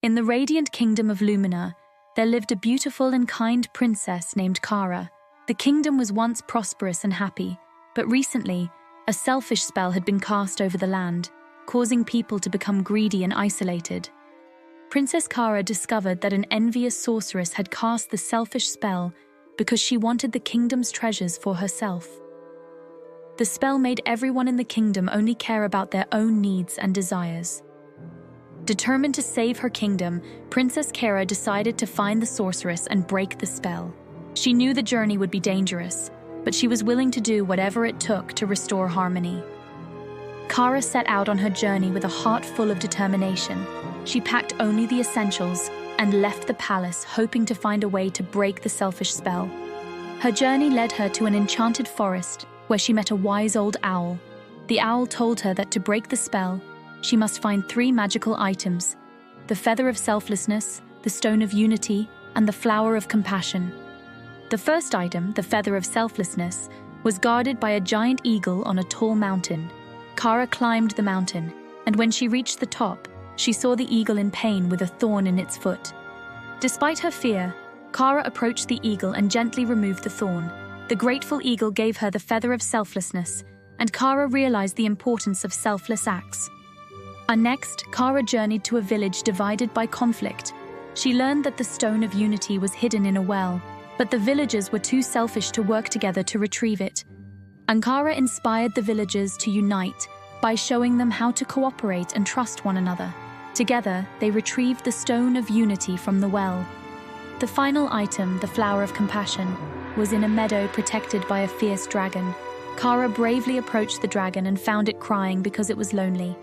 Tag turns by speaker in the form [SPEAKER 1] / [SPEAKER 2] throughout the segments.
[SPEAKER 1] In the radiant kingdom of Lumina, there lived a beautiful and kind princess named Cara. The kingdom was once prosperous and happy, but recently, a selfish spell had been cast over the land, causing people to become greedy and isolated. Princess Cara discovered that an envious sorceress had cast the selfish spell because she wanted the kingdom's treasures for herself. The spell made everyone in the kingdom only care about their own needs and desires. Determined to save her kingdom, Princess Cara decided to find the sorceress and break the spell. She knew the journey would be dangerous, but she was willing to do whatever it took to restore harmony. Cara set out on her journey with a heart full of determination. She packed only the essentials and left the palace, hoping to find a way to break the selfish spell. Her journey led her to an enchanted forest where she met a wise old owl. The owl told her that to break the spell, she must find 3 magical items: the feather of selflessness, the stone of unity, and the flower of compassion. The first item, the feather of selflessness, was guarded by a giant eagle on a tall mountain. Cara climbed the mountain, and when she reached the top, she saw the eagle in pain with a thorn in its foot. Despite her fear, Cara approached the eagle and gently removed the thorn. The grateful eagle gave her the feather of selflessness, and Cara realized the importance of selfless acts. Next, Cara journeyed to a village divided by conflict. She learned that the stone of unity was hidden in a well, but the villagers were too selfish to work together to retrieve it. Cara inspired the villagers to unite by showing them how to cooperate and trust one another. Together, they retrieved the stone of unity from the well. The final item, the flower of compassion, was in a meadow protected by a fierce dragon. Cara bravely approached the dragon and found it crying because it was lonely.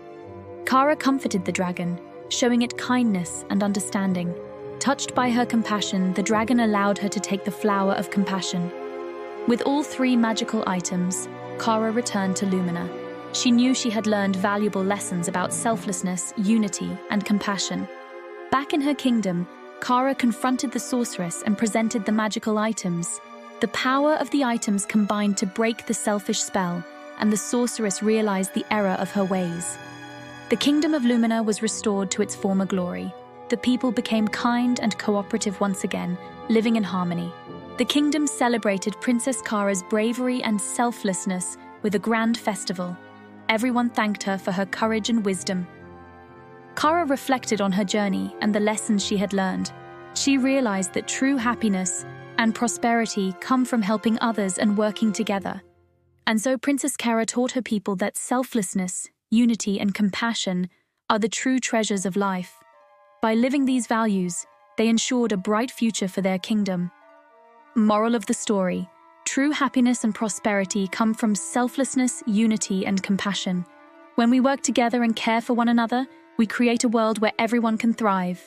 [SPEAKER 1] Cara comforted the dragon, showing it kindness and understanding. Touched by her compassion, the dragon allowed her to take the flower of compassion. With all 3 magical items, Cara returned to Lumina. She knew she had learned valuable lessons about selflessness, unity, and compassion. Back in her kingdom, Cara confronted the sorceress and presented the magical items. The power of the items combined to break the selfish spell, and the sorceress realized the error of her ways. The kingdom of Lumina was restored to its former glory. The people became kind and cooperative once again, living in harmony. The kingdom celebrated Princess Cara's bravery and selflessness with a grand festival. Everyone thanked her for her courage and wisdom. Cara reflected on her journey and the lessons she had learned. She realized that true happiness and prosperity come from helping others and working together. And so Princess Cara taught her people that selflessness, unity, and compassion are the true treasures of life. By living these values, they ensured a bright future for their kingdom. Moral of the story: true happiness and prosperity come from selflessness, unity, and compassion. When we work together and care for one another, we create a world where everyone can thrive.